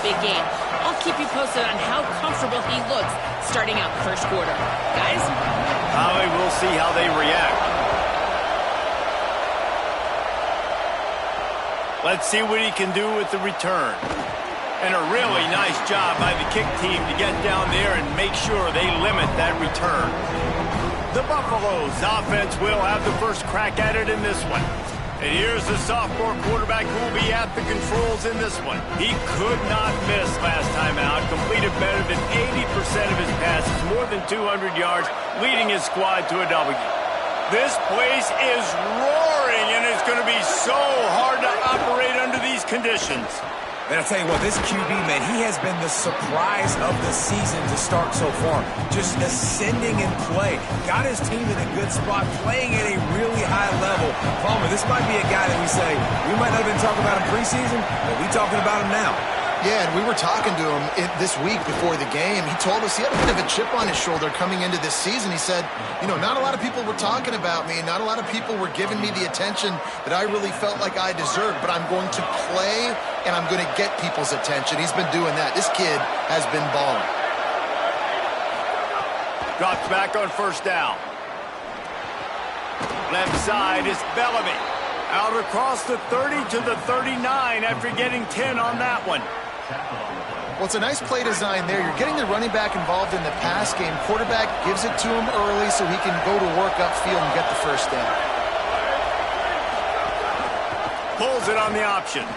big game. I'll keep you posted on how comfortable he looks starting out the first quarter. Guys? We'll see how they react. Let's see what he can do with the return. And a really nice job by the kick team to get down there and make sure they limit that return. The Buffaloes offense will have the first crack at it in this one. And here's the sophomore quarterback who will be at the controls in this one. He could not miss last time out. Completed better than 80% of his passes, more than 200 yards, leading his squad to a W. This place is roaring, and it's going to be so hard to operate under these conditions. Man, I'll tell you what, this QB, man, he has been the surprise of the season to start so far. Just ascending in play. Got his team in a good spot, playing at a really high level. Palmer, this might be a guy that we say, we might not have been talking about him preseason, but we're talking about him now. Yeah, and we were talking to him this week before the game. He told us he had a bit of a chip on his shoulder coming into this season. He said, you know, not a lot of people were talking about me. Not a lot of people were giving me the attention that I really felt like I deserved. But I'm going to play, and I'm going to get people's attention. He's been doing that. This kid has been balling. Drops back on first down. Left side is Bellamy. Out across the 30 to the 39 after getting 10 on that one. Well, it's a nice play design there. You're getting the running back involved in the pass game. Quarterback gives it to him early so he can go to work upfield and get the first down. Pulls it on the option.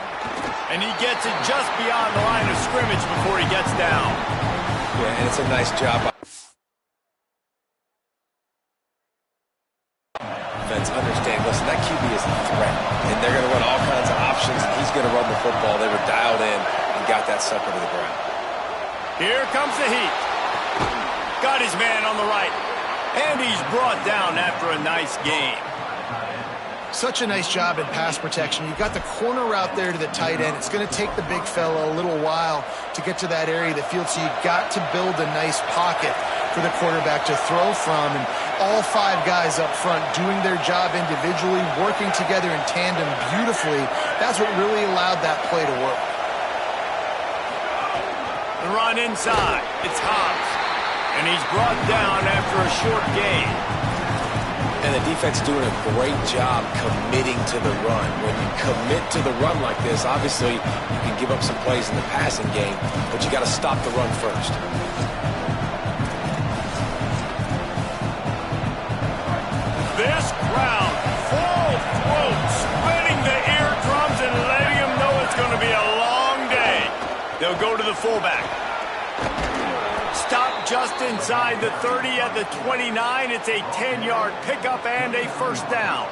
And he gets it just beyond the line of scrimmage before he gets down. Yeah, and it's a nice job. Defense understand, listen, that QB is a threat. And they're going to run all kinds of options. He's going to run the football. They were dialed in and got that sucker to the ground. Here comes the heat. Got his man on the right. And he's brought down after a nice game. Such a nice job in pass protection. You've got the corner route there to the tight end. It's going to take the big fella a little while to get to that area of the field, so you've got to build a nice pocket for the quarterback to throw from. And all five guys up front doing their job individually, working together in tandem beautifully. That's what really allowed that play to work. The run inside. It's Hobbs. And he's brought down after a short gain. And the defense doing a great job committing to the run. When you commit to the run like this, obviously you can give up some plays in the passing game, but you got to stop the run first. This crowd, full throat, spreading the eardrums and letting them know it's going to be a long day. They'll go to the fullback. Stop just inside the 30 at the 29. It's a 10-yard pickup and a first down.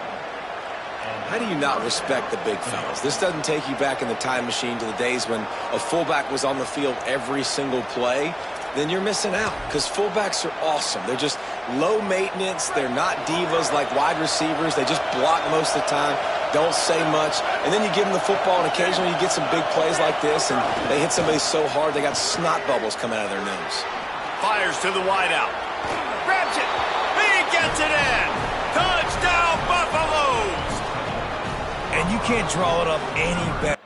How do you not respect the big fellas? This doesn't take you back in the time machine to the days when a fullback was on the field every single play. Then you're missing out, because fullbacks are awesome. They're just low maintenance. They're not divas like wide receivers. They just block most of the time, don't say much. And then you give them the football, and occasionally you get some big plays like this, and they hit somebody so hard they got snot bubbles coming out of their nose. Fires to the wideout. Grabs it. He gets it in. Touchdown, Buffaloes. And you can't draw it up any better.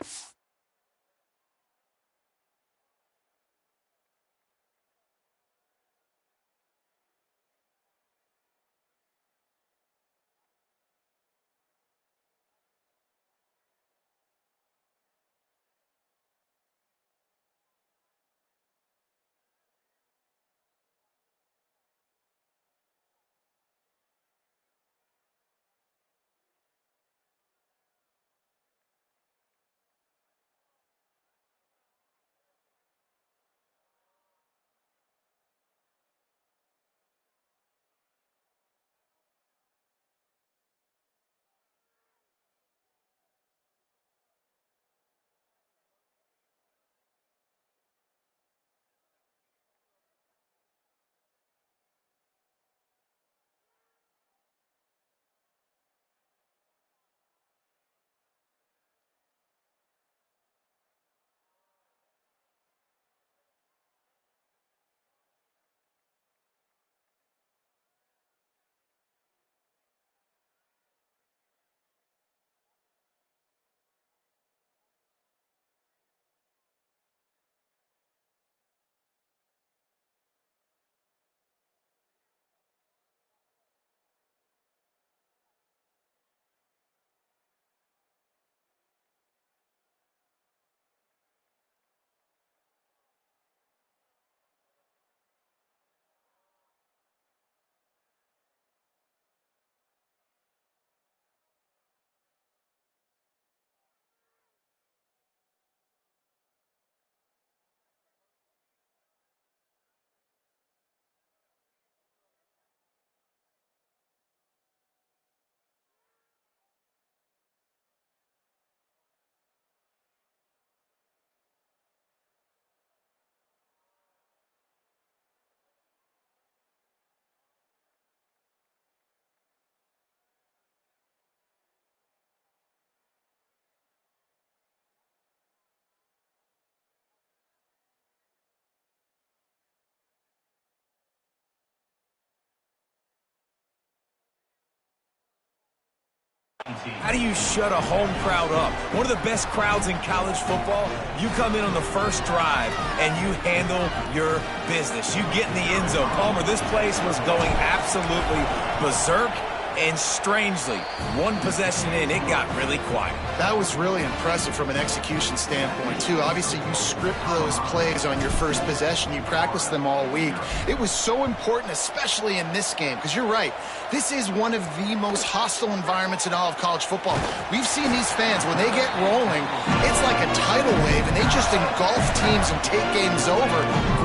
How do you shut a home crowd up? One of the best crowds in college football. You come in on the first drive and you handle your business. You get in the end zone. Palmer, this place was going absolutely berserk. And strangely, one possession in, it got really quiet. That was really impressive from an execution standpoint, too. Obviously, you script those plays on your first possession. You practice them all week. It was so important, especially in this game, because you're right. This is one of the most hostile environments in all of college football. We've seen these fans, when they get rolling, it's like a tidal wave, and they just engulf teams and take games over.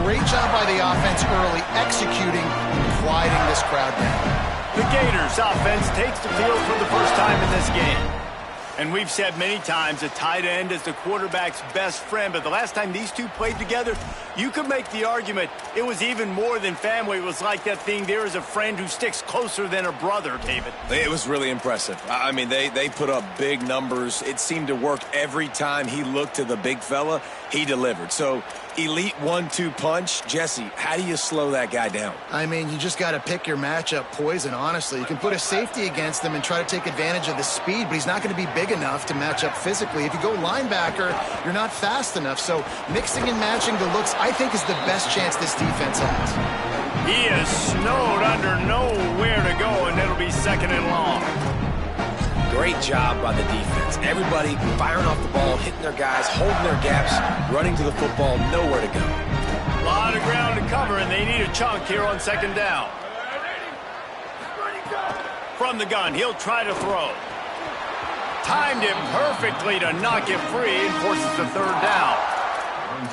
Great job by the offense early, executing and quieting this crowd down. The Gators offense takes the field for the first time in this game. And we've said many times a tight end is the quarterback's best friend, but the last time these two played together, you could make the argument it was even more than family. It was like that thing, there is a friend who sticks closer than a brother, David. It was really impressive. I mean, they put up big numbers. It seemed to work every time he looked to the big fella. He delivered. So, elite 1-2 punch. Jesse, how do you slow that guy down? I mean, you just got to pick your matchup poison, honestly. You can put a safety against him and try to take advantage of the speed, but he's not going to be big enough to match up physically. If you go linebacker, you're not fast enough. So mixing and matching the looks, I think, is the best chance this defense has. He is snowed under, nowhere to go, and it'll be second and long. Great job by the defense. Everybody firing off the ball, hitting their guys, holding their gaps, running to the football, nowhere to go. A lot of ground to cover, and they need a chunk here on second down. From the gun, he'll try to throw. Timed it perfectly to knock it free and forces the third down.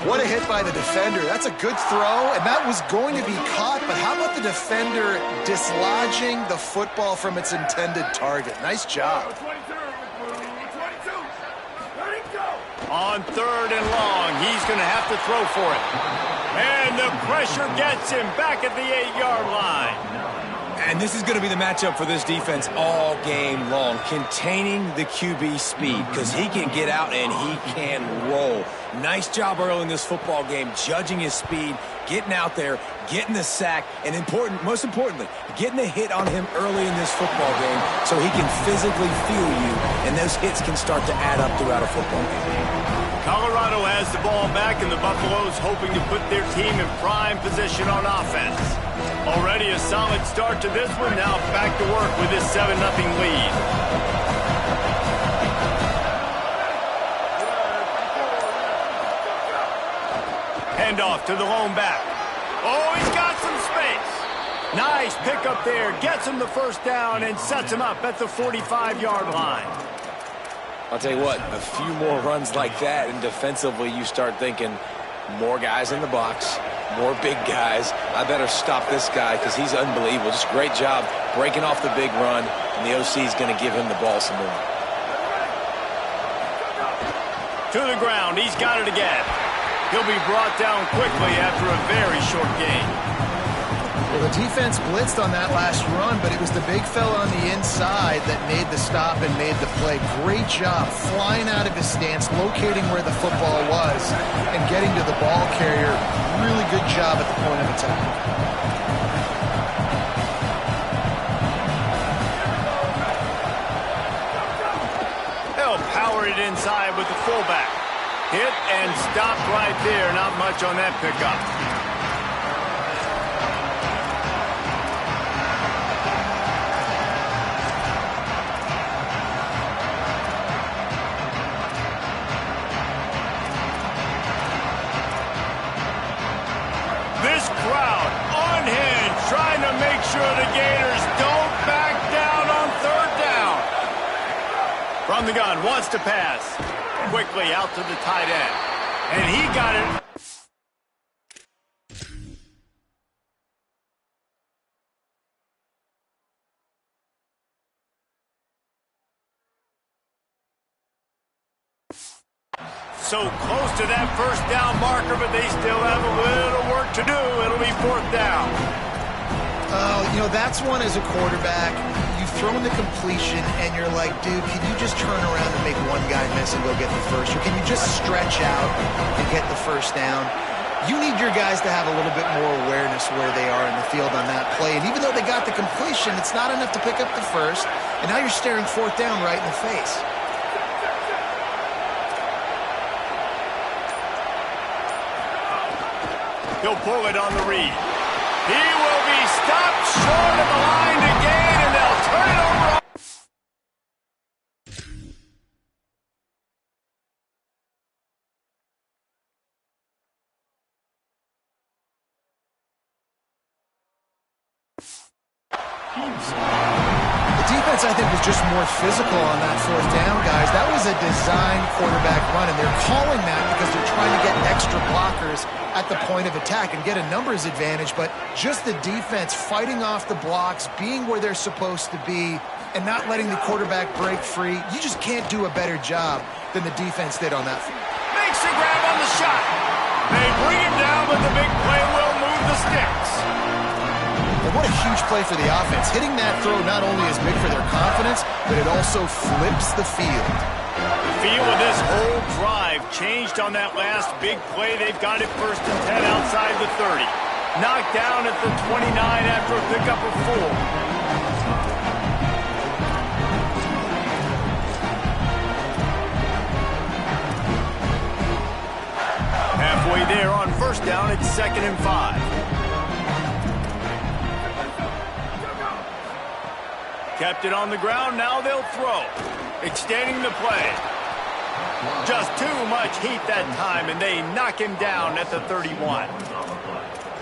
What a hit by the defender. That's a good throw, and that was going to be caught, but how about the defender dislodging the football from its intended target? Nice job. On third and long, he's going to have to throw for it. And the pressure gets him back at the 8-yard line. And this is going to be the matchup for this defense all game long, containing the QB speed, because he can get out and he can roll. Nice job early in this football game, judging his speed, getting out there, getting the sack, and most importantly, getting a hit on him early in this football game so he can physically feel you, and those hits can start to add up throughout a football game. Colorado has the ball back, and the Buffaloes hoping to put their team in prime position on offense. Already a solid start to this one. Now back to work with this 7-0 lead. Handoff to the lone back. Oh, he's got some space. Nice pickup there. Gets him the first down and sets him up at the 45-yard line. I'll tell you what, a few more runs like that, and defensively you start thinking, more guys in the box, more big guys. I better stop this guy because he's unbelievable. Just great job breaking off the big run, and the OC is going to give him the ball some more. To the ground, he's got it again. He'll be brought down quickly after a very short gain. Well, the defense blitzed on that last run, but it was the big fella on the inside that made the stop and made the play. Great job flying out of his stance, locating where the football was, and getting to the ball carrier. Really good job at the point of attack. They'll power it inside with the fullback. Hit and stopped right there. Not much on that pickup. This crowd unhinged, trying to make sure the Gators don't back down on third down. From the gun, wants to pass. Quickly out to the tight end. And he got it. So close to that first down marker, but they still have a little work to do. It'll be fourth down. You know, that's one as a quarterback. You've thrown the completion, and you're like, dude, can you just turn around and make one guy miss and go get the first? Or can you just stretch out and get the first down? You need your guys to have a little bit more awareness where they are in the field on that play. And even though they got the completion, it's not enough to pick up the first. and now you're staring fourth down right in the face. He'll pull it on the read. He will be stopped short of the line to gain, and they'll turn it over. The defense, I think, was just more physical on that fourth down, guys. That was a designed quarterback run, and they're calling that because they're trying to get extra blockers at the point of attack and get a numbers advantage, but just the defense fighting off the blocks, being where they're supposed to be, and not letting the quarterback break free. You just can't do a better job than the defense did on that. Makes the grab on the shot. They bring him down, but the big play will move the sticks. And what a huge play for the offense. Hitting that throw not only is big for their confidence, but it also flips the field. The feel of this whole drive changed on that last big play. They've got it 1st and 10 outside the 30. Knocked down at the 29 after a pickup of 4. Halfway there on 1st down, it's 2nd and 5. Kept it on the ground, now they'll throw. Extending the play. Just too much heat that time, and they knock him down at the 31.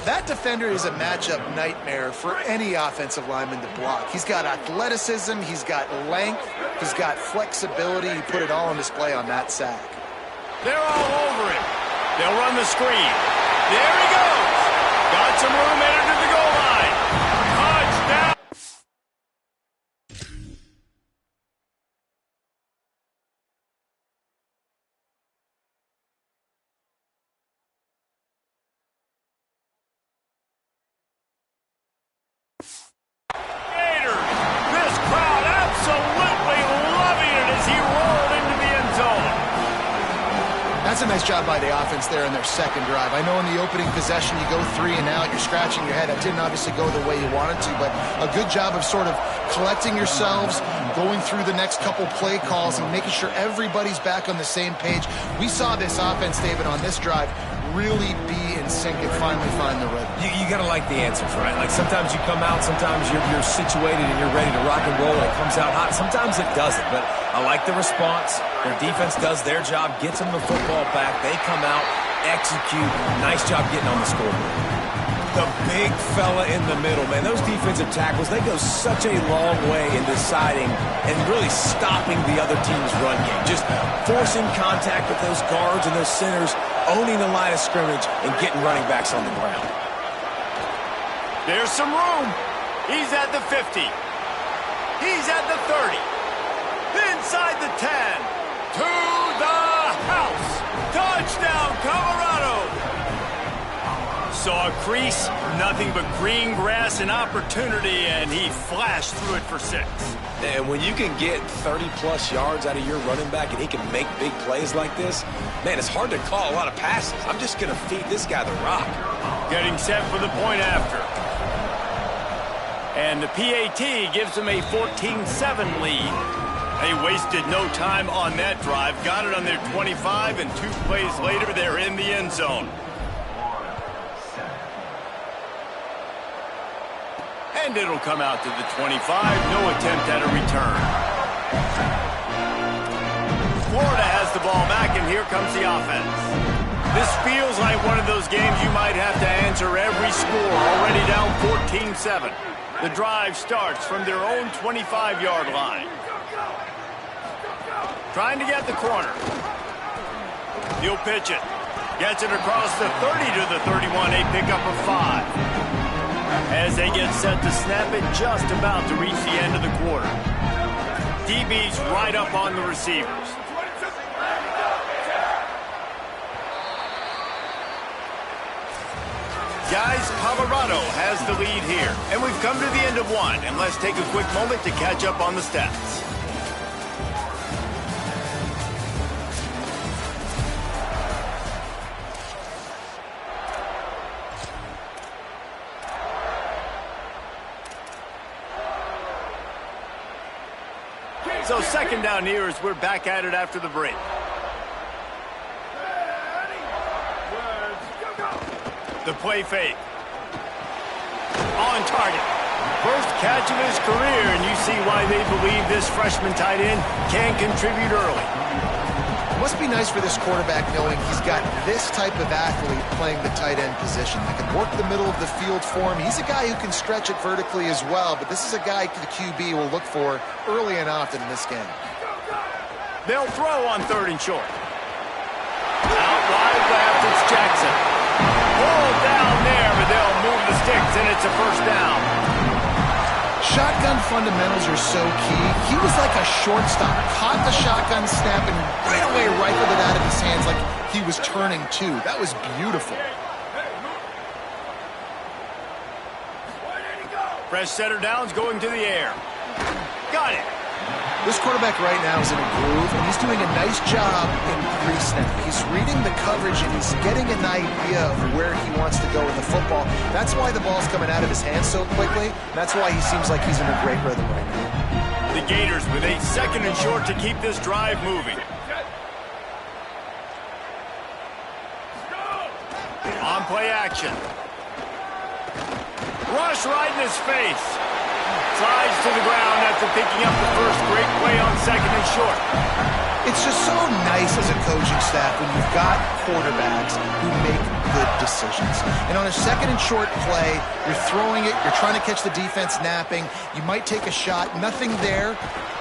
That defender is a matchup nightmare for any offensive lineman to block. He's got athleticism, he's got length, he's got flexibility. He put it all on display on that sack. They're all over him. They'll run the screen. There he goes. Got some room headed to the goal line. Touchdown. This crowd absolutely loving it as he rolled into the end zone. That's a nice job by the offense there in their second drive. I know in the opening possession you go 3 and out, you're scratching your head. That didn't obviously go the way you wanted to, but a good job of sort of collecting yourselves, going through the next couple play calls and making sure everybody's back on the same page. We saw this offense, David, on this drive really be in sync and finally find the rhythm. You got to like the answers, right? Like sometimes you come out, sometimes you're situated and you're ready to rock and roll and it comes out hot. Sometimes it doesn't, but I like the response. Their defense does their job, gets them the football back. They come out, execute. Nice job getting on the scoreboard. The big fella in the middle, man. Those defensive tackles, they go such a long way in deciding and really stopping the other team's run game. Just forcing contact with those guards and those centers, owning the line of scrimmage, and getting running backs on the ground. There's some room. He's at the 50. He's at the 30. Inside the 10. To the house. Touchdown, Colorado. Saw a crease, nothing but green grass and opportunity, and he flashed through it for 6. And when you can get 30-plus yards out of your running back and he can make big plays like this, man, it's hard to call a lot of passes. I'm just going to feed this guy the rock. Getting set for the point after. And the PAT gives them a 14-7 lead. They wasted no time on that drive. Got it on their 25, and 2 plays later, they're in the end zone. And it'll come out to the 25. No attempt at a return. Florida has the ball back, and here comes the offense. This feels like one of those games you might have to answer every score. Already down 14-7. The drive starts from their own 25-yard line. Trying to get the corner. He'll pitch it. Gets it across the 30 to the 31. A pickup of 5. As they get set to snap it, just about to reach the end of the quarter. DB's right up on the receivers. Guys, Colorado has the lead here. And we've come to the end of one. And let's take a quick moment to catch up on the stats. So second down here as we're back at it after the break. The play fake. On target. First catch of his career, and you see why they believe this freshman tight end can contribute early. It must be nice for this quarterback knowing he's got this type of athlete playing the tight end position that can work the middle of the field for him. He's a guy who can stretch it vertically as well, but this is a guy the QB will look for early and often in this game. They'll throw on 3rd and short. Out wide left, it's Jackson. Pulled down there, but they'll move the sticks, and it's a first down. Shotgun fundamentals are so key. He was like a shortstop, caught the shotgun snap and right away rifled it out of his hands like he was turning two. That was beautiful. Fresh setter downs going to the air. Got it. This quarterback right now is in a groove, and he's doing a nice job in pre-snap. He's reading the coverage, and he's getting an idea of where he wants to go with the football. That's why the ball's coming out of his hands so quickly. That's why he seems like he's in a great rhythm right now. The Gators with a 2nd and short to keep this drive moving. On play action. Rush right in his face. Slides to the ground after picking up the first. Great play on 2nd and short. It's just so nice as a coaching staff when you've got quarterbacks who make good decisions. And on a 2nd and short play, you're throwing it, you're trying to catch the defense napping, you might take a shot, nothing there.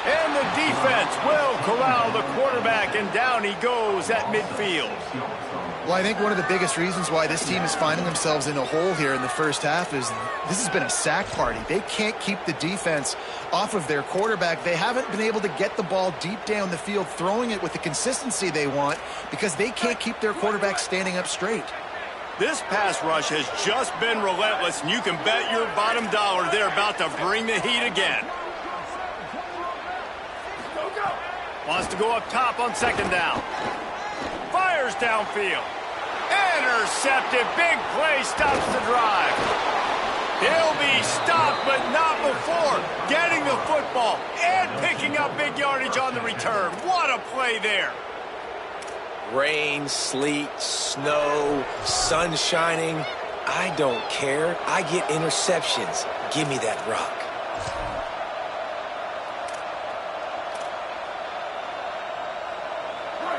And the defense will corral the quarterback, and down he goes at midfield. Well, I think one of the biggest reasons why this team is finding themselves in a hole here in the first half is this has been a sack party. They can't keep the defense off of their quarterback. They haven't been able to get the ball deep down the field, throwing it with the consistency they want because they can't keep their quarterback standing up straight. This pass rush has just been relentless, and you can bet your bottom dollar they're about to bring the heat again. Wants to go up top on 2nd down. Fires downfield. Intercepted. Big play stops the drive. He'll be stopped, but not before getting the football and picking up big yardage on the return. What a play there. Rain, sleet, snow, sun shining. I don't care. I get interceptions. Give me that rock.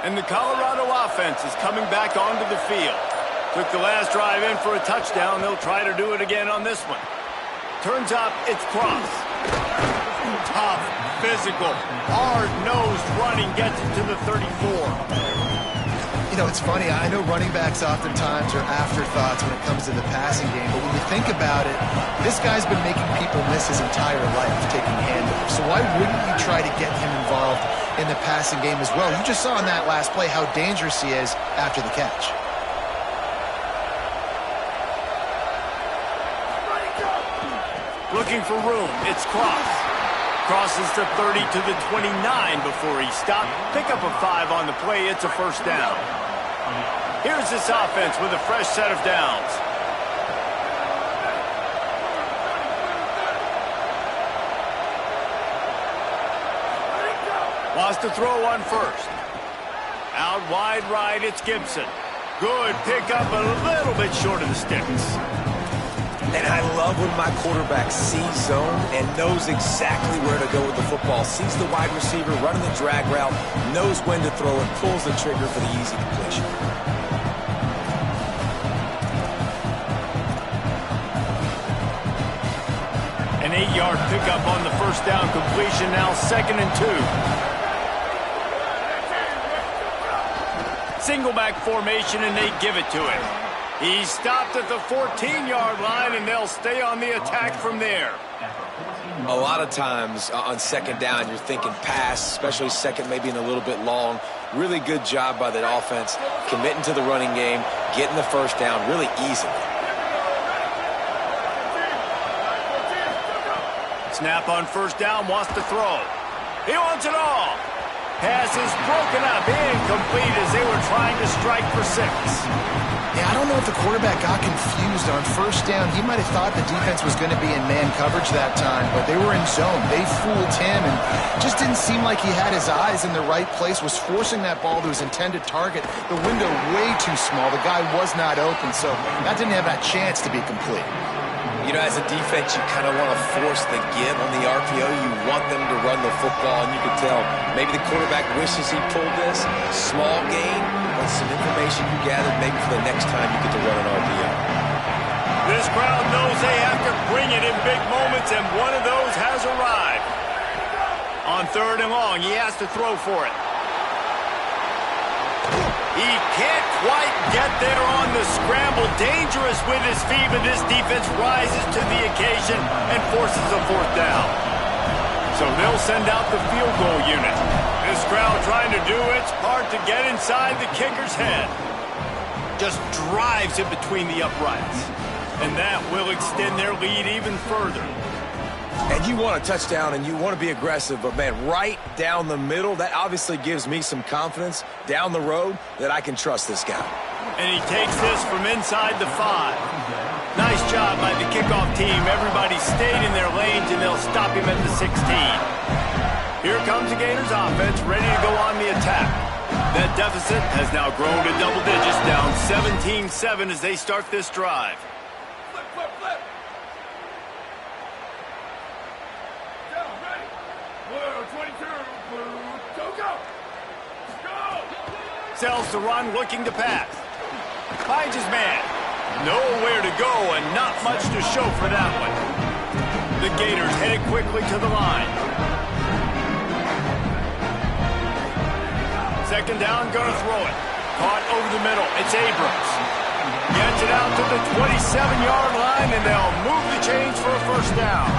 And the Colorado offense is coming back onto the field. Took the last drive in for a touchdown. They'll try to do it again on this one. Turns up, it's Cross. Tough, physical, hard-nosed running gets it to the 34. You know, it's funny. I know running backs oftentimes are afterthoughts when it comes to the passing game, but when you think about it, this guy's been making people miss his entire life taking handoffs. So why wouldn't you try to get him involved in the passing game as well? You just saw in that last play how dangerous he is after the catch. Looking for room, it's Cross. Crosses the 30 to the 29 before he stopped. Pick up a 5 on the play, it's a first down. Here's this offense with a fresh set of downs. Wants to throw on 1st. Out wide right, it's Gibson. Good pickup, a little bit short of the sticks. And I love when my quarterback sees zone and knows exactly where to go with the football. Sees the wide receiver running the drag route, knows when to throw it, pulls the trigger for the easy completion. An 8-yard pickup on the first down completion, now 2nd and 2. Single back formation, and they give it to him. He's stopped at the 14-yard line, and they'll stay on the attack from there. A lot of times on 2nd down, you're thinking pass, especially 2nd, maybe in a little bit long. Really good job by that offense, committing to the running game, getting the first down really easily. Snap on 1st down, wants to throw. He wants it all. Pass is broken up, incomplete as they were trying to strike for 6. Yeah, I don't know if the quarterback got confused on first down. He might have thought the defense was going to be in man coverage that time, but they were in zone. They fooled him and just didn't seem like he had his eyes in the right place, was forcing that ball to his intended target. The window way too small. The guy was not open, so that didn't have that chance to be complete. You know, as a defense, you kind of want to force the give on the RPO. You want them to run the football, and you can tell maybe the quarterback wishes he pulled this. Small gain, but some information you gathered maybe for the next time you get to run an RPO. This crowd knows they have to bring it in big moments, and one of those has arrived. On 3rd and long, he has to throw for it. He can't quite get there on the scramble. Dangerous with his feet, but this defense rises to the occasion and forces a 4th down. So they'll send out the field goal unit. This crowd trying to do its part to get inside the kicker's head. Just drives it between the uprights. And that will extend their lead even further. And you want a touchdown and you want to be aggressive, but, man, right down the middle, that obviously gives me some confidence down the road that I can trust this guy. And he takes this from inside the 5. Nice job by the kickoff team. Everybody stayed in their lanes, and they'll stop him at the 16. Here comes the Gators offense, ready to go on the attack. That deficit has now grown to double digits, down 17-7 as they start this drive. Sells the run, looking to pass. Finds his man. Nowhere to go and not much to show for that one. The Gators headed quickly to the line. 2nd down, gonna throw it. Caught over the middle. It's Abrams. Gets it out to the 27-yard line, and they'll move the chains for a 1st down.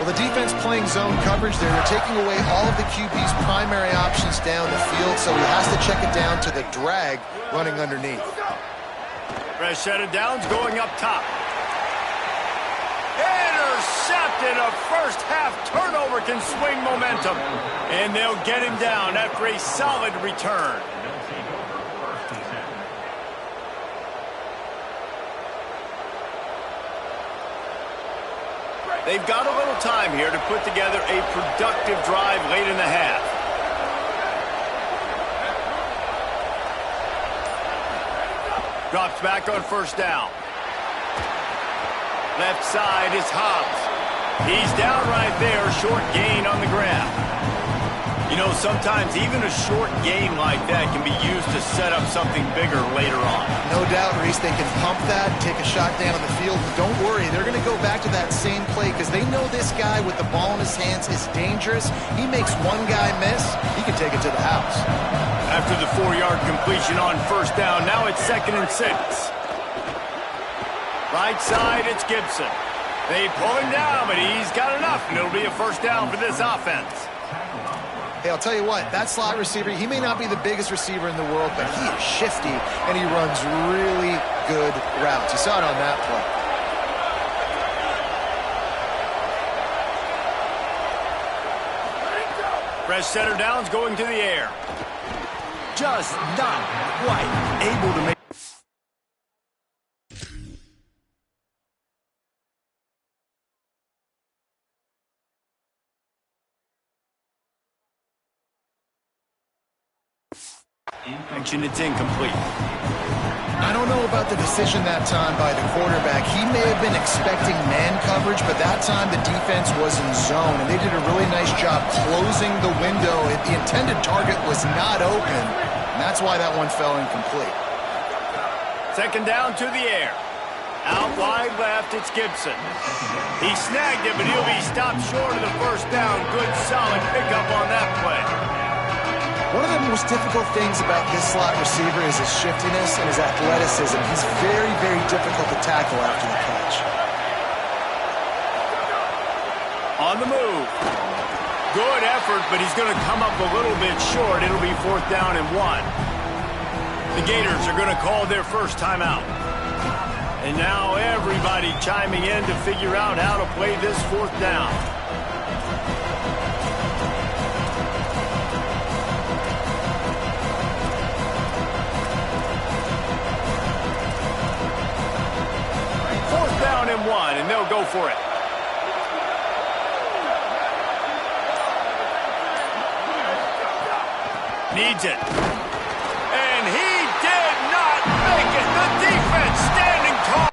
Well, the defense playing zone coverage there. They're taking away all of the QB's primary options down the field, so he has to check it down to the drag running underneath. Fresh set of downs going up top. Intercepted. A first-half turnover can swing momentum. And they'll get him down after a solid return. They've got a little time here to put together a productive drive late in the half. Drops back on 1st down. Left side is Hobbs. He's down right there, short gain on the grab. You know, sometimes even a short gain like that can be used to set up something bigger later on. No doubt, Reese, they can pump that, take a shot down on the field. Don't worry, they're going to go back to that same play because they know this guy with the ball in his hands is dangerous. He makes one guy miss, he can take it to the house. After the 4-yard completion on 1st down, now it's 2nd and 6. Right side, it's Gibson. They pull him down, but he's got enough, and it'll be a 1st down for this offense. Hey, I'll tell you what, that slot receiver, he may not be the biggest receiver in the world, but he is shifty, and he runs really good routes. You saw it on that play. Fresh center downs going to the air. Just not quite able to make. Action, it's incomplete. I don't know about the decision that time by the quarterback. He may have been expecting man coverage, but that time the defense was in zone, and they did a really nice job closing the window. The intended target was not open, and that's why that one fell incomplete. 2nd down to the air. Out wide left, it's Gibson. He snagged it, but he'll be stopped short of the 1st down. Good, solid pickup on that play. One of the most difficult things about this slot receiver is his shiftiness and his athleticism. He's very, very difficult to tackle after the catch. On the move. Good effort, but he's going to come up a little bit short. It'll be 4th down and 1. The Gators are going to call their first timeout. And now everybody chiming in to figure out how to play this 4th down. go for it. Needs it. And he did not make it. The defense standing tall.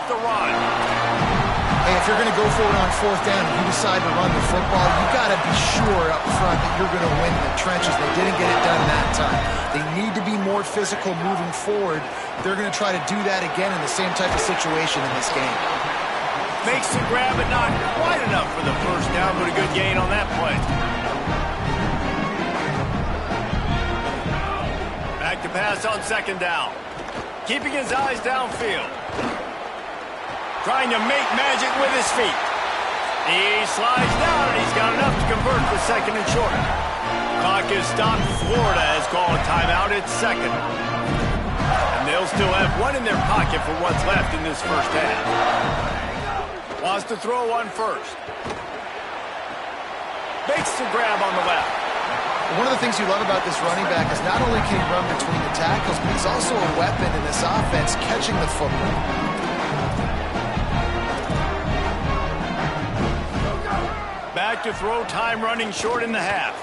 The run. Hey, if you're going to go for it on fourth down and you decide to run the football, you got to be sure up front that you're going to win in the trenches. They didn't get it done that time. They need to be more physical moving forward. They're going to try to do that again in the same type of situation in this game. Makes the grab, but not quite enough for the first down, but a good gain on that play. Back to pass on second down. Keeping his eyes downfield. Trying to make magic with his feet. He slides down, and he's got enough to convert for second and short. Clock is stopped. Florida has called a timeout. It's second. And they'll still have one in their pocket for what's left in this first half. Wants to throw on first. Makes the grab on the left. One of the things you love about this running back is not only can he run between the tackles, but he's also a weapon in this offense catching the football. Back to throw, time running short in the half.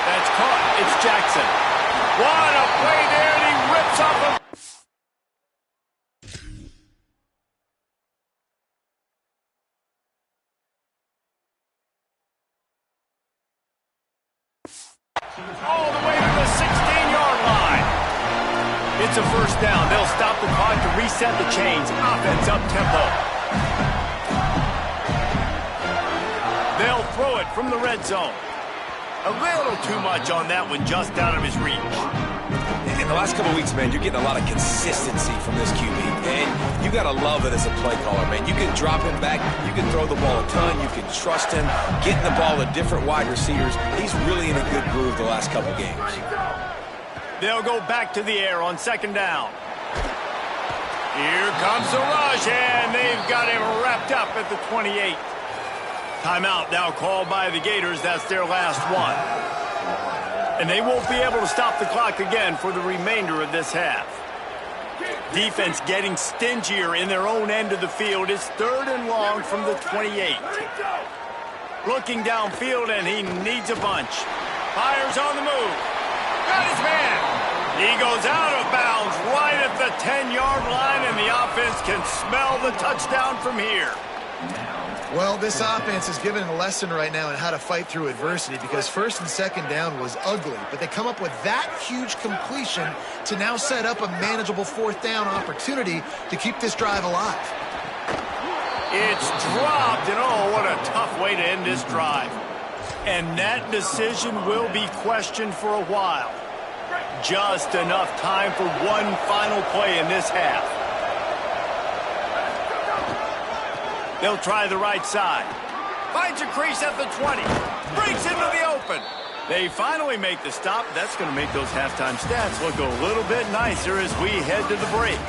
That's caught. It's Jackson. What a play there, and he rips off a... all the way to the 16-yard line. It's a first down. They'll stop the clock to reset the chains. Offense up-tempo. They'll throw it from the red zone. A little too much on that one, just out of his reach. In the last couple of weeks, man, you're getting a lot of consistency from this QB. And you got to love it as a play caller, man. You can drop him back. You can throw the ball a ton. You can trust him. Getting the ball to different wide receivers. He's really in a good groove the last couple games. They'll go back to the air on second down. Here comes the rush, and they've got him wrapped up at the 28. Timeout now called by the Gators. That's their last one. And they won't be able to stop the clock again for the remainder of this half. Defense getting stingier in their own end of the field. It's third and long from the 28. Looking downfield, and he needs a bunch. Fires on the move. Got his man. He goes out of bounds right at the 10-yard line, and the offense can smell the touchdown from here. Well, this offense is given a lesson right now in how to fight through adversity, because first and second down was ugly, but they come up with that huge completion to now set up a manageable fourth down opportunity to keep this drive alive. It's dropped, and oh, what a tough way to end this drive. And that decision will be questioned for a while. Just enough time for one final play in this half. They'll try the right side. Finds a crease at the 20. Breaks into the open. They finally make the stop. That's going to make those halftime stats look a little bit nicer as we head to the break.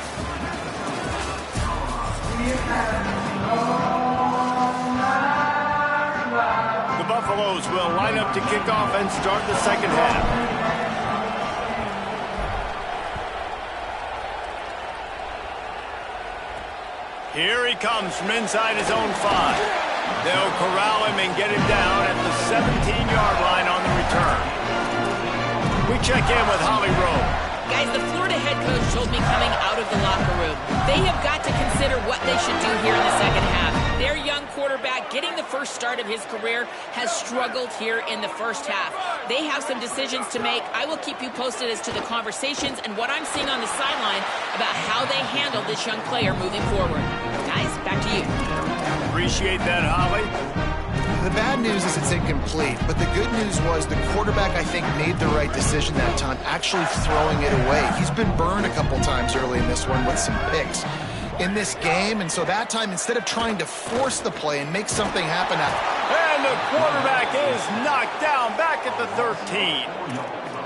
The Buffaloes will line up to kick off and start the second half. Here he comes from inside his own 5. They'll corral him and get him down at the 17-yard line on the return. We check in with Holly Rowe. Guys, the Florida head coach told me coming out of the locker room, they have got to consider what they should do here in the second half. Their young quarterback, getting the first start of his career, has struggled here in the first half. They have some decisions to make. I will keep you posted as to the conversations and what I'm seeing on the sideline about how they handle this young player moving forward. Guys, back to you. Appreciate that, Holly. The bad news is it's incomplete, but the good news was the quarterback, I think, made the right decision that time, actually throwing it away. He's been burned a couple times early in this one with some picks in this game, and so that time, instead of trying to force the play and make something happen. And the quarterback is knocked down back at the 13.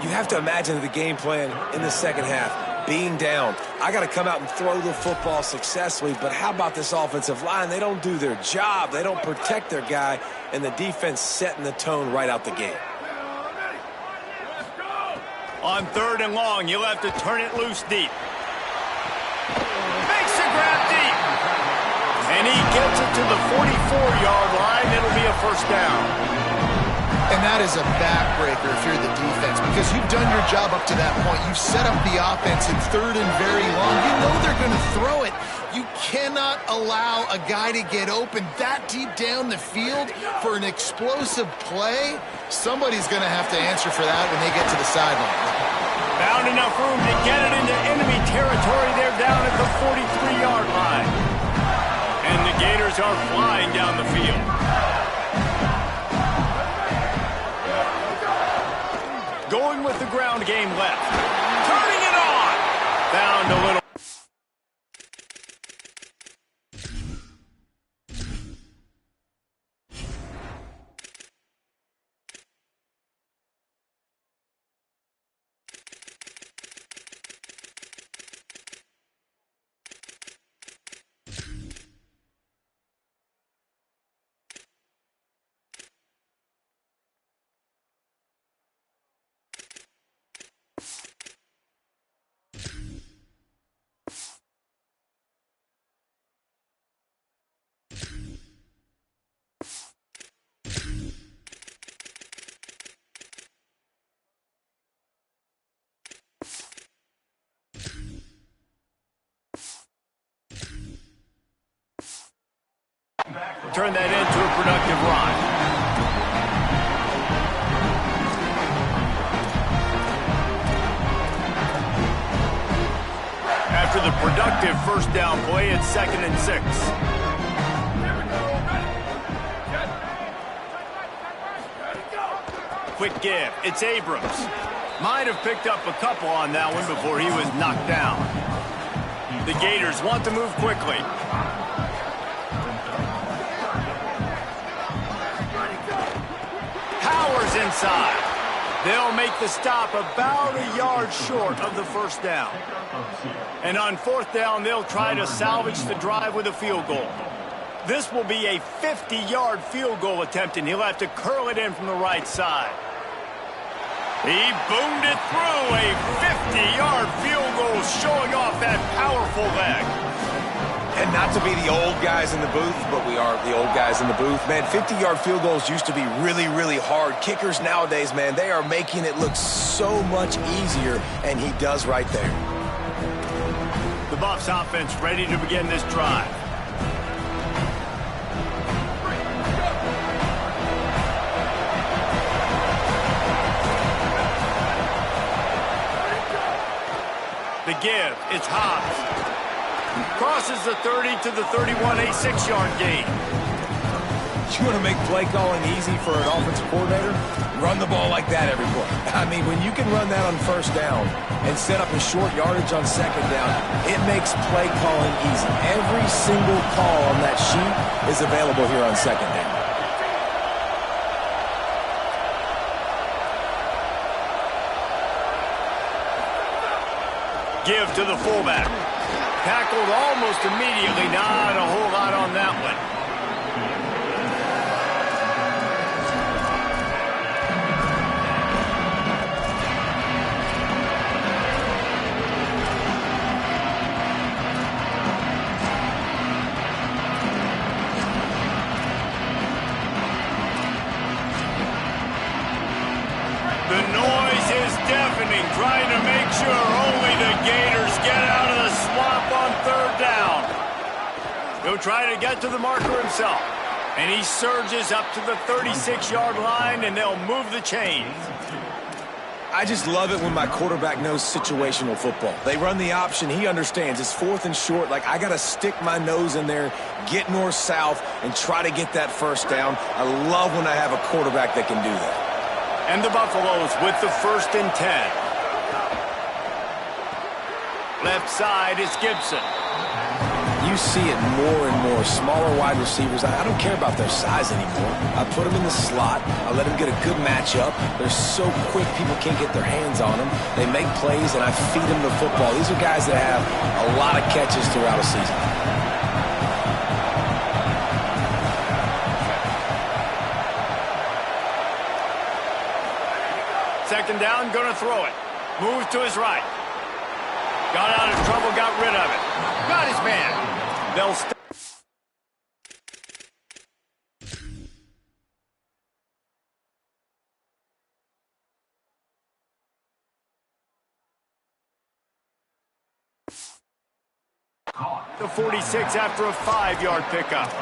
You have to imagine the game plan in the second half. being down. I got to come out and throw the football successfully, but how about this offensive line? They don't do their job. They don't protect their guy, and the defense setting the tone right out the gate. On 3rd and long, you'll have to turn it loose deep. Makes the grab deep. And he gets it to the 44-yard line. It'll be a first down. And that is a backbreaker if you're the defense, because you've done your job up to that point. You've set up the offense in 3rd and very long. You know they're going to throw it. You cannot allow a guy to get open that deep down the field for an explosive play. Somebody's going to have to answer for that when they get to the sidelines. Found enough room to get it into enemy territory. They're down at the 43-yard line. And the Gators are flying down the field. Going with the ground game left. Turning it on. Found a little. Turn that into a productive run. After the productive first down play, it's 2nd and 6. Quick give. It's Abrams. Might have picked up a couple on that one before he was knocked down. The Gators want to move quickly. Inside. They'll make the stop about a yard short of the first down. And on 4th down, they'll try to salvage the drive with a field goal. This will be a 50-yard field goal attempt, and he'll have to curl it in from the right side. He boomed it through. A 50-yard field goal showing off that powerful leg. And not to be the old guys in the booth, but we are the old guys in the booth. Man, 50-yard field goals used to be really, really hard. Kickers nowadays, man, they are making it look so much easier, and he does right there. The Buffs offense ready to begin this drive. The give, it's Hobbs. Crosses the 30 to the 31, a 6-yard gain. You want to make play calling easy for an offensive coordinator? Run the ball like that every play. I mean, when you can run that on 1st down and set up a short yardage on 2nd down, it makes play calling easy. Every single call on that sheet is available here on 2nd down. Give to the fullback. Tackled almost immediately. Not a whole lot on that one. The noise is deafening, trying to make sure only the Gators get out of the swamp on 3rd down. He'll try to get to the marker himself. And he surges up to the 36-yard line, and they'll move the chains. I just love it when my quarterback knows situational football. They run the option. He understands. It's 4th and short. Like, I got to stick my nose in there, get north-south, and try to get that first down. I love when I have a quarterback that can do that. And the Buffaloes with the 1st and 10. Left side is Gibson. You see it more and more. Smaller wide receivers, I don't care about their size anymore. I put them in the slot. I let them get a good matchup. They're so quick, people can't get their hands on them. They make plays, and I feed them the football. These are guys that have a lot of catches throughout a season. Second down, going to throw it. Moves to his right. Got out of trouble, got rid of it. Got his man. They'll stop. The 46 after a 5-yard pickup.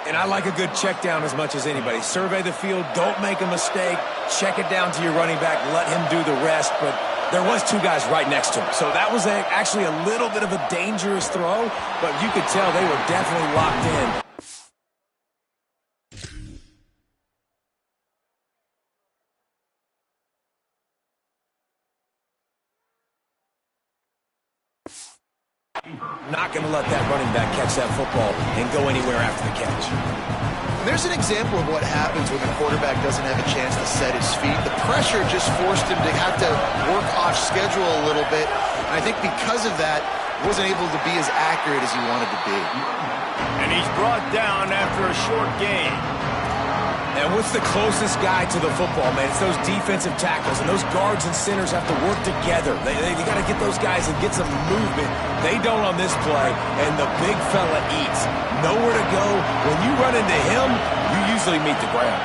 And I like a good check down as much as anybody. Survey the field, don't make a mistake. Check it down to your running back, let him do the rest. But there was 2 guys right next to him. So that was actually a little bit of a dangerous throw, but you could tell they were definitely locked in. Not going to let that running back catch that football and go anywhere after the catch. There's an example of what happens when the quarterback doesn't have a chance to set his feet. The pressure just forced him to have to work off schedule a little bit. And I think because of that, he wasn't able to be as accurate as he wanted to be. And he's brought down after a short gain. And what's the closest guy to the football, man? It's those defensive tackles, and those guards and centers have to work together. They got to get those guys and get some movement. They don't on this play, and the big fella eats. Nowhere to go. When you run into him, you usually meet the ground.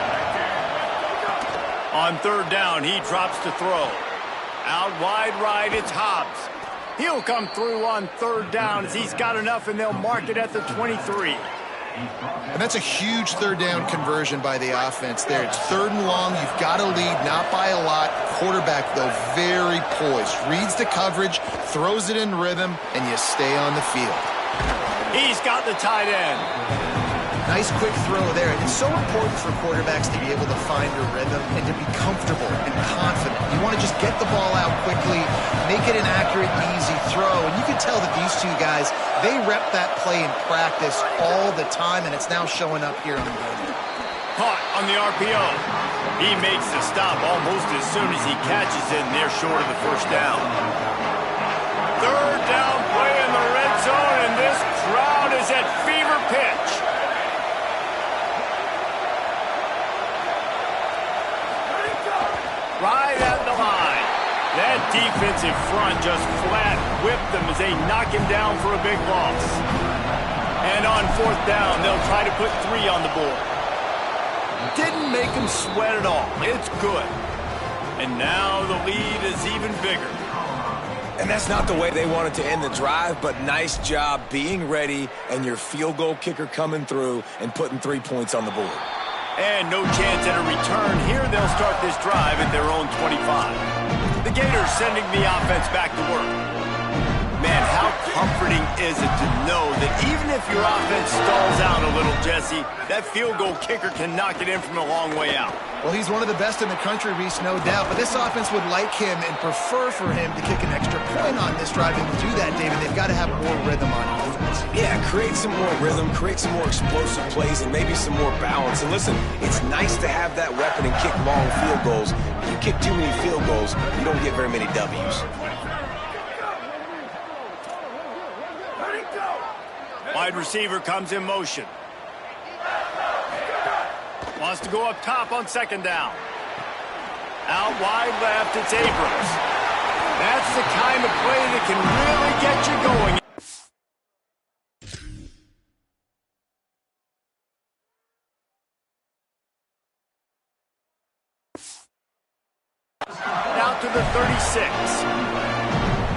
On third down, he drops to throw. Out wide right, it's Hobbs. He'll come through on third down as he's got enough, and they'll mark it at the 23. And that's a huge third down conversion by the offense there. It's third and long. You've got to lead, not by a lot. Quarterback, though, very poised. Reads the coverage, throws it in rhythm, and you stay on the field. He's got the tight end. Nice quick throw there. It's so important for quarterbacks to be able to find a rhythm and to be comfortable and confident. You want to just get the ball out quickly, make it an accurate, easy throw. And you can tell that these 2 guys, they rep that play in practice all the time, and it's now showing up here on the game. Caught on the RPO. He makes the stop almost as soon as he catches it, and they're short of the first down. Third down play in the red zone, and this crowd is at fever pitch. Right at the line. That defensive front just flat whipped them as they knock him down for a big loss. And on fourth down, they'll try to put 3 on the board. Didn't make him sweat at all. It's good. And now the lead is even bigger. And that's not the way they wanted to end the drive, but nice job being ready and your field goal kicker coming through and putting 3 points on the board. And no chance at a return. Here they'll start this drive at their own 25. The Gators sending the offense back to work. Man, how comforting is it to know that even if your offense stalls out a little, Jesse, that field goal kicker can knock it in from a long way out. Well, he's one of the best in the country, Reese, no doubt. But this offense would like him and prefer for him to kick an extra point on this drive. And to do that, David, they've got to have more rhythm on offense. Yeah, create some more rhythm, create some more explosive plays, and maybe some more balance. And listen, it's nice to have that weapon and kick long field goals. If you kick too many field goals, you don't get very many W's. Wide receiver comes in motion. Wants to go up top on second down. Out wide left, it's Abrams. That's the kind of play that can really get you going. Out to the 36.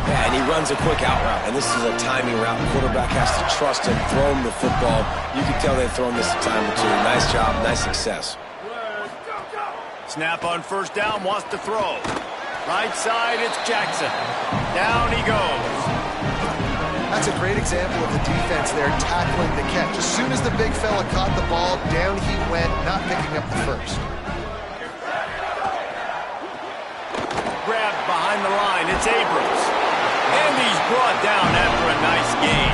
Yeah, and he runs a quick out route, and this is a timing route. The quarterback has to trust him, throw him the football. You can tell they've thrown this a time or 2. Nice job, nice success. Snap on first down, wants to throw. Right side, it's Jackson. Down he goes. That's a great example of the defense there tackling the catch. As soon as the big fella caught the ball, down he went, not picking up the first. Grabbed behind the line, it's Abrams. And he's brought down after a nice gain.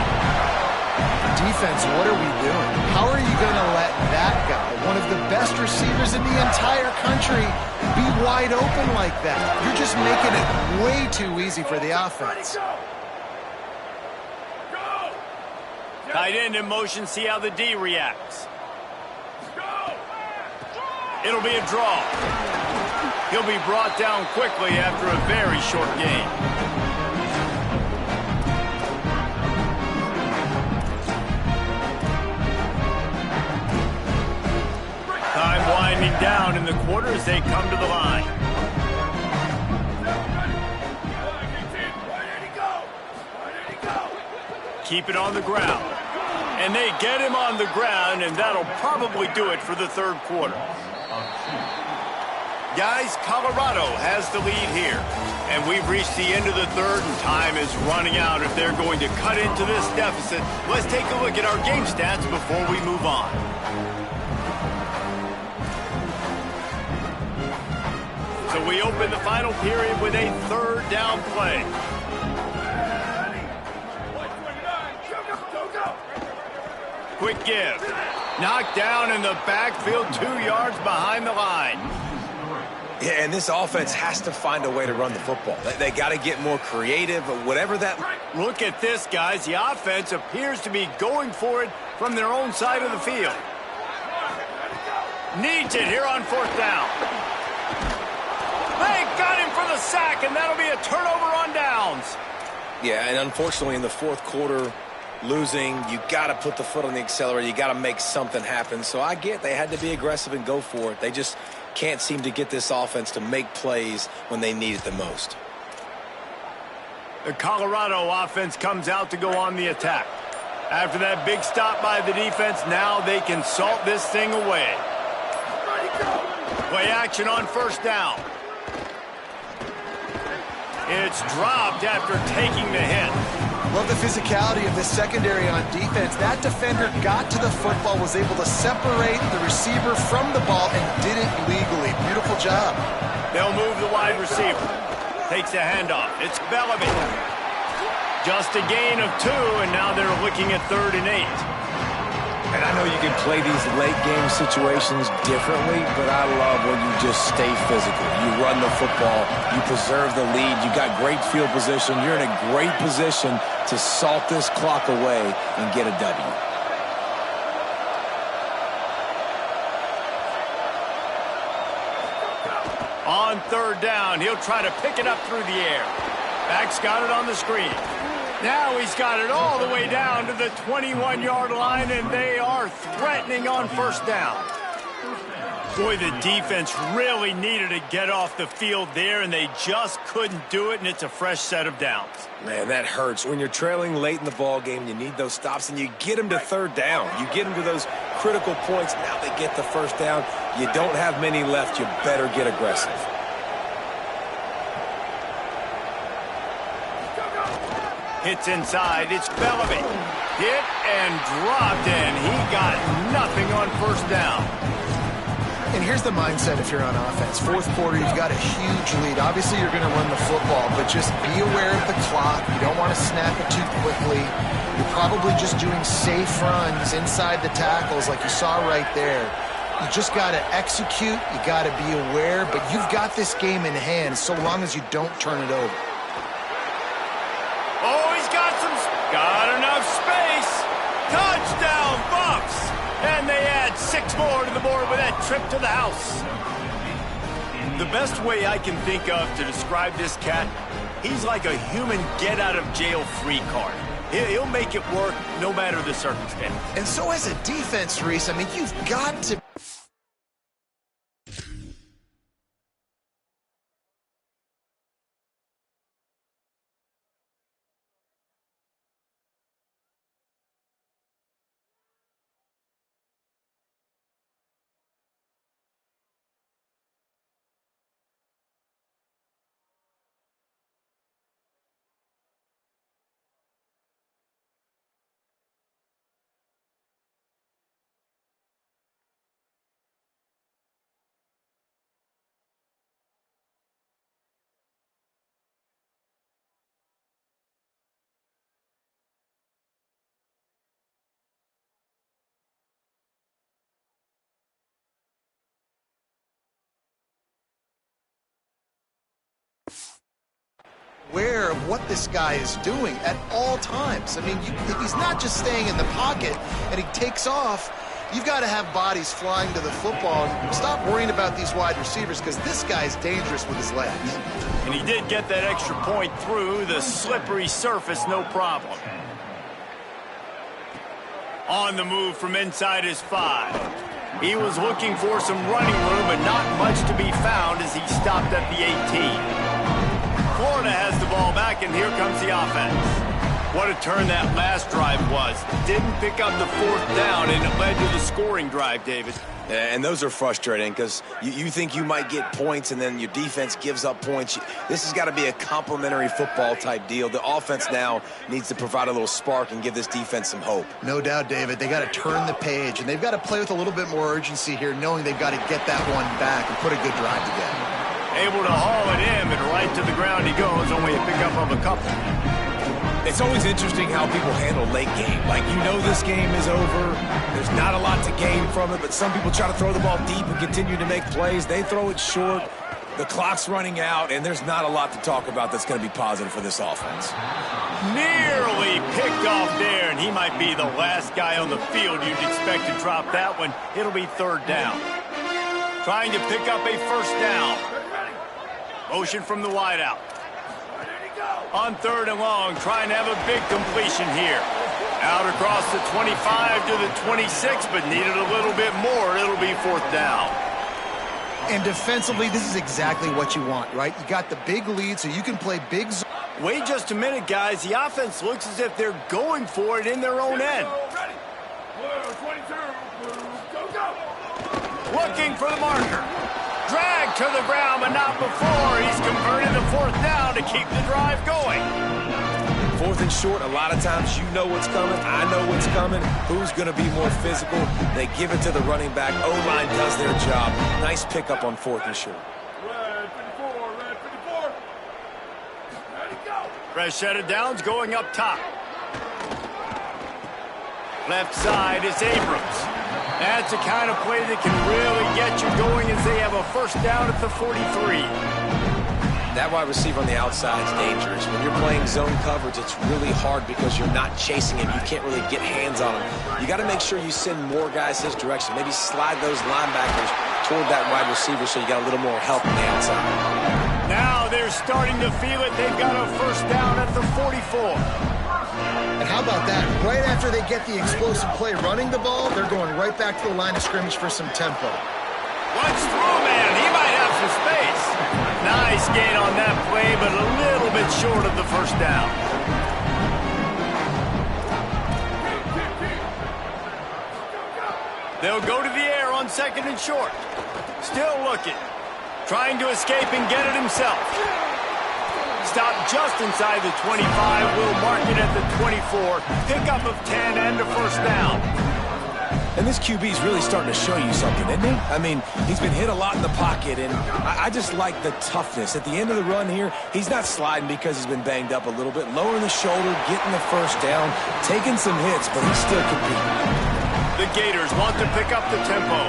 defense, what are we doing? How are you going to let that guy, one of the best receivers in the entire country, be wide open like that? You're just making it way too easy for the offense. Tight end in motion, see how the D reacts. It'll be a draw. He'll be brought down quickly after a very short gain. Time winding down in the quarter as they come to the line. Keep it on the ground. And they get him on the ground, and that'll probably do it for the third quarter. Guys, Colorado has the lead here. And we've reached the end of the third, and time is running out if they're going to cut into this deficit. Let's take a look at our game stats before we move on. So we open the final period with a third down play. Quick give. Knocked down in the backfield, 2 yards behind the line. Yeah, and this offense has to find a way to run the football. They got to get more creative, whatever that... Look at this, guys. The offense appears to be going for it from their own side of the field. Needs it here on fourth down. They got him for the sack, and that'll be a turnover on downs. Yeah, and unfortunately in the fourth quarter, losing, you got to put the foot on the accelerator. You got to make something happen. So I get they had to be aggressive and go for it. They just can't seem to get this offense to make plays when they need it the most. The Colorado offense comes out to go on the attack. After that big stop by the defense, now they can salt this thing away. Play action on first down. It's dropped after taking the hit. Love the physicality of this secondary on defense. That defender got to the football, was able to separate the receiver from the ball, and did it legally. Beautiful job. They'll move the wide receiver. Takes the handoff. It's Bellamy. Just a gain of 2, and now they're looking at 3rd and 8. And I know you can play these late-game situations differently, but I love when you just stay physical. You run the football. You preserve the lead. You got great field position. You're in a great position to salt this clock away and get a W. On 3rd down, he'll try to pick it up through the air. Back's got it on the screen. Now he's got it all the way down to the 21-yard line, and they are threatening on first down. Boy, the defense really needed to get off the field there, and they just couldn't do it, and it's a fresh set of downs. Man, that hurts. When you're trailing late in the ball game, you need those stops, and you get them to 3rd down. You get them to those critical points. Now they get the first down. You don't have many left. You better get aggressive. Hits inside. It's Bellamy. Hit and dropped, and he got nothing on first down. And here's the mindset if you're on offense. Fourth quarter, you've got a huge lead. Obviously, you're going to run the football, but just be aware of the clock. You don't want to snap it too quickly. You're probably just doing safe runs inside the tackles like you saw right there. You just got to execute. You got to be aware, but you've got this game in hand so long as you don't turn it over. Oh, he's got enough space. Touchdown, Buffs. And they add 6 more to the board with that trip to the house. The best way I can think of to describe this cat, he's like a human get-out-of-jail-free card. He'll make it work no matter the circumstance. And so as a defense, Reese, I mean, you've got to what this guy is doing at all times. I mean, if he's not just staying in the pocket and he takes off, you've got to have bodies flying to the football. And stop worrying about these wide receivers because this guy's dangerous with his legs. And he did get that extra point through the slippery surface, no problem. On the move from inside his 5. He was looking for some running room, but not much to be found as he stopped at the 18. Florida has the ball back, and here comes the offense. What a turn that last drive was. Didn't pick up the 4th down, and it led to the scoring drive, David. And those are frustrating because you think you might get points and then your defense gives up points. This has got to be a complementary football type deal. The offense now needs to provide a little spark and give this defense some hope. No doubt, David. They got to turn the page, and they've got to play with a little bit more urgency here, knowing they've got to get that one back and put a good drive together. Able to haul it in, and right to the ground he goes, only a pickup of a couple. It's always interesting how people handle late game. Like, you know this game is over. There's not a lot to gain from it, but some people try to throw the ball deep and continue to make plays. They throw it short. The clock's running out, and there's not a lot to talk about that's going to be positive for this offense. Nearly picked off there, and he might be the last guy on the field you'd expect to drop that one. It'll be 3rd down. Trying to pick up a 1st down. Motion from the wideout. On 3rd and long, trying to have a big completion here. Out across the 25 to the 26, but needed a little bit more. It'll be 4th down. And defensively, this is exactly what you want, right? You got the big lead, so you can play big. Wait just a minute, guys. The offense looks as if they're going for it in their own end. Looking for the marker. Dragged to the ground, but not before. He's converted the 4th down to keep the drive going. 4th and short, a lot of times you know what's coming. I know what's coming. Who's going to be more physical? They give it to the running back. O-line does their job. Nice pickup on 4th and short. Red 54, red 54. Ready, go. Fresh set of downs going up top. Left side is Abrams. That's the kind of play that can really get you going as they have a 1st down at the 43. That wide receiver on the outside is dangerous. When you're playing zone coverage, it's really hard because you're not chasing him. You can't really get hands on him. You got to make sure you send more guys his direction. Maybe slide those linebackers toward that wide receiver so you got a little more help on the outside. Now they're starting to feel it. They've got a 1st down at the 44. And how about that? Right after they get the explosive play running the ball, they're going right back to the line of scrimmage for some tempo. Runs through, man. He might have some space. Nice gain on that play, but a little bit short of the 1st down. They'll go to the air on 2nd and short. Still looking. Trying to escape and get it himself. Stop just inside the 25. Will mark it at the 24. Pickup of 10 and a 1st down. And this QB is really starting to show you something, isn't he? I mean, he's been hit a lot in the pocket, and I just like the toughness. At the end of the run here, he's not sliding because he's been banged up a little bit. Lowering the shoulder, getting the 1st down, taking some hits, but he's still competing. The Gators want to pick up the tempo.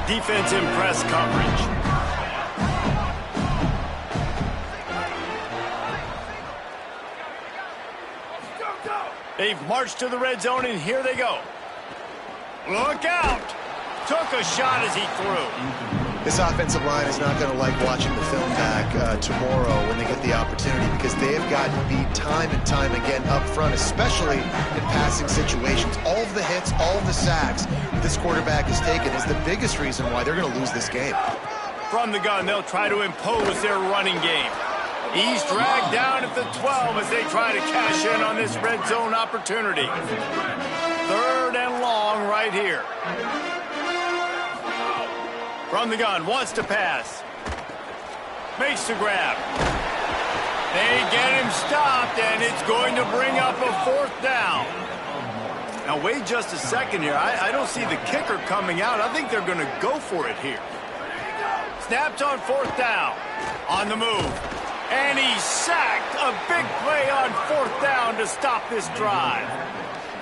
Defense in press coverage. They've marched to the red zone, and here they go. Look out! Took a shot as he threw. This offensive line is not going to like watching the film back tomorrow when they get the opportunity because they have gotten beat time and time again up front, especially in passing situations. All of the hits, all of the sacks that this quarterback has taken is the biggest reason why they're going to lose this game. From the gun, they'll try to impose their running game. He's dragged down at the 12 as they try to cash in on this red zone opportunity. 3rd and long right here. From the gun, wants to pass. Makes the grab. They get him stopped, and it's going to bring up a 4th down. Now, wait just a second here. I don't see the kicker coming out. I think they're going to go for it here. Snapped on 4th down. On the move. And he's sacked. A big play on 4th down to stop this drive.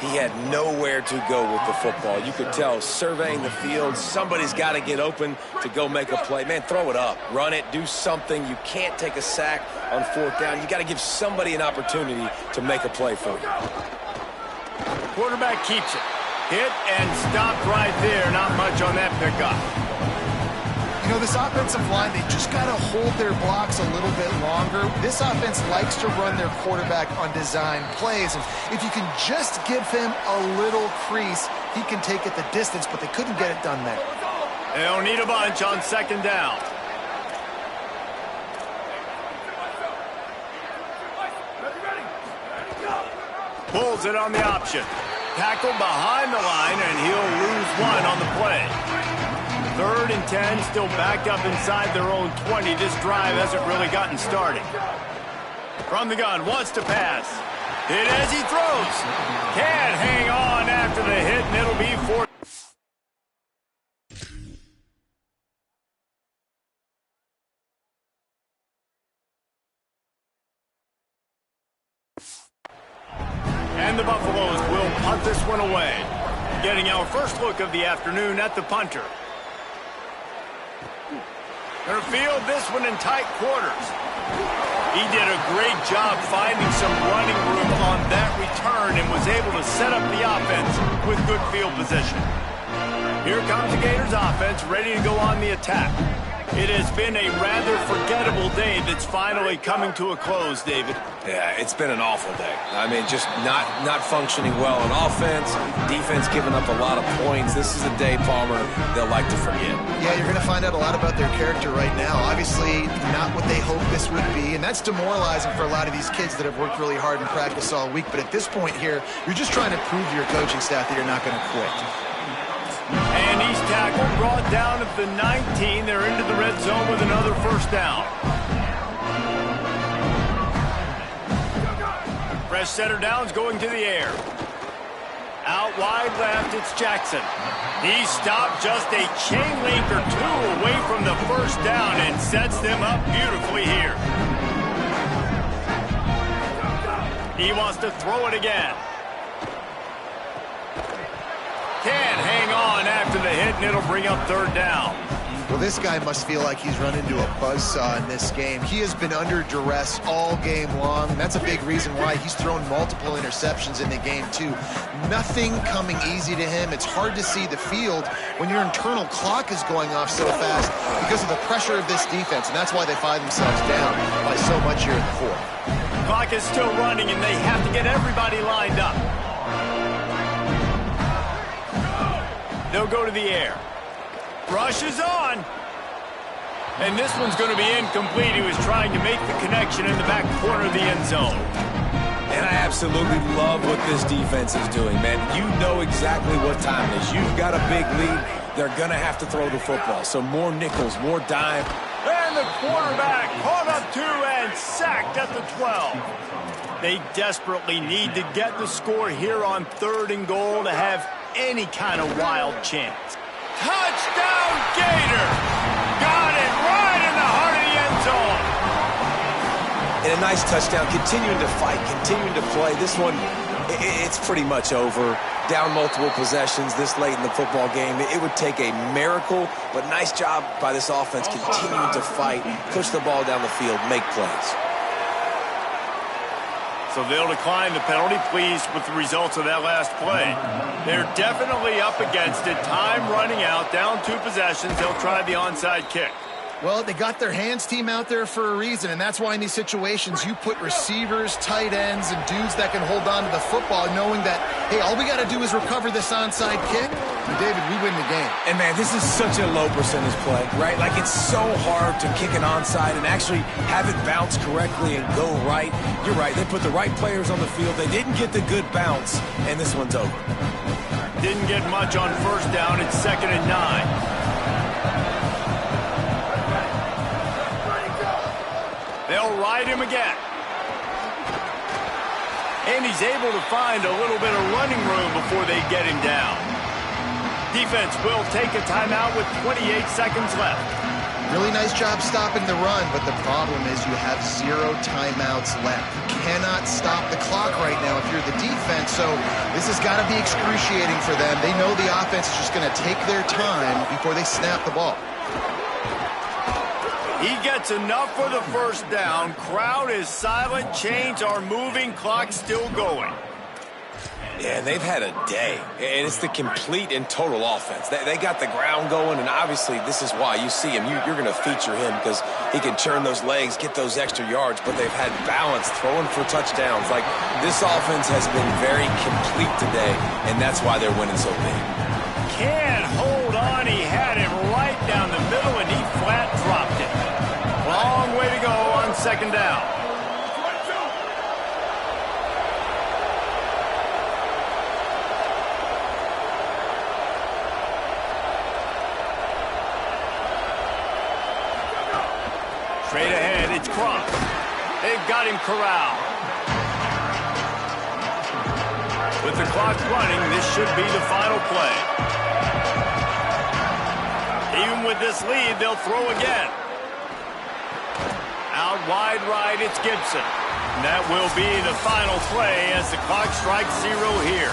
He had nowhere to go with the football. You could tell, surveying the field, somebody's got to get open to go make a play. Man, throw it up. Run it. Do something. You can't take a sack on 4th down. You got to give somebody an opportunity to make a play for you. Quarterback keeps it. Hit and stopped right there. Not much on that pickup. You know, this offensive line, they just got to hold their blocks a little bit longer. This offense likes to run their quarterback on design plays. And if you can just give him a little crease, he can take it the distance, but they couldn't get it done there. They'll need a bunch on 2nd down. Pulls it on the option. Tackle behind the line, and he'll lose 1 on the play. 3rd and 10, still backed up inside their own 20. This drive hasn't really gotten started. From the gun, wants to pass. Hit as he throws. Can't hang on after the hit, and it'll be 4. And the Buffaloes will punt this one away. Getting our first look of the afternoon at the punter. Their field, this one in tight quarters. He did a great job finding some running room on that return and was able to set up the offense with good field position. Here comes the Gators offense ready to go on the attack. It has been a rather forgettable day that's finally coming to a close, David. Yeah, it's been an awful day. I mean, just not functioning well on offense, defense giving up a lot of points. This is a day, Palmer, they'll like to forget. Yeah, you're going to find out a lot about their character right now. Obviously, not what they hoped this would be, and that's demoralizing for a lot of these kids that have worked really hard in practice all week. But at this point here, you're just trying to prove to your coaching staff that you're not going to quit. And he's tackled, brought down at the 19. They're into the red zone with another 1st down. Fresh setter downs going to the air. Out wide left, it's Jackson. He stopped just a chain link or 2 away from the 1st down and sets them up beautifully here. He wants to throw it again. Can't hang on after the hit, and it'll bring up 3rd down. Well, this guy must feel like he's run into a buzzsaw in this game. He has been under duress all game long, and that's a big reason why he's thrown multiple interceptions in the game, too. Nothing coming easy to him. It's hard to see the field when your internal clock is going off so fast because of the pressure of this defense, and that's why they find themselves down by so much here in the 4th. Clock is still running, and they have to get everybody lined up. They'll go to the air. Rush is on. And this one's going to be incomplete. He was trying to make the connection in the back corner of the end zone. And I absolutely love what this defense is doing, man. You know exactly what time it is. You've got a big lead. They're going to have to throw the football. So more nickels, more dime. And the quarterback caught up 2 and sacked at the 12. They desperately need to get the score here on 3rd and goal to have any kind of wild chance. Touchdown, Gator! Got it right in the heart of the end zone. And a nice touchdown, continuing to fight, continuing to play. This one, it's pretty much over. Down multiple possessions this late in the football game. It would take a miracle, but nice job by this offense continuing to fight, push the ball down the field, make plays. So they'll decline the penalty, pleased with the results of that last play. They're definitely up against it. Time running out, down 2 possessions. They'll try the onside kick. Well, they got their hands team out there for a reason, and that's why in these situations you put receivers, tight ends, and dudes that can hold on to the football, knowing that, hey, all we got to do is recover this onside kick, and David, we win the game. And, man, this is such a low percentage play, right? Like, it's so hard to kick an onside and actually have it bounce correctly and go right. You're right. They put the right players on the field. They didn't get the good bounce, and this one's over. Didn't get much on 1st down. It's 2nd and 9. They'll ride him again. And he's able to find a little bit of running room before they get him down. Defense will take a timeout with 28 seconds left. Really nice job stopping the run, but the problem is you have 0 timeouts left. You cannot stop the clock right now if you're the defense, so this has got to be excruciating for them. They know the offense is just going to take their time before they snap the ball. He gets enough for the first down. Crowd is silent. Chains are moving. Clock still going. Yeah, they've had a day, and it's the complete and total offense. They got the ground going, and obviously this is why you see him. You're going to feature him because he can churn those legs, get those extra yards, but they've had balance, throwing for touchdowns. Like, this offense has been very complete today, and that's why they're winning so big. Can't hold on. He had it right down the middle, and he flat dropped it. Long way to go on second down. Straight ahead, it's Gronk. They've got him corralled. With the clock running, this should be the final play. Even with this lead, they'll throw again. Out wide right, it's Gibson. And that will be the final play as the clock strikes 0 here.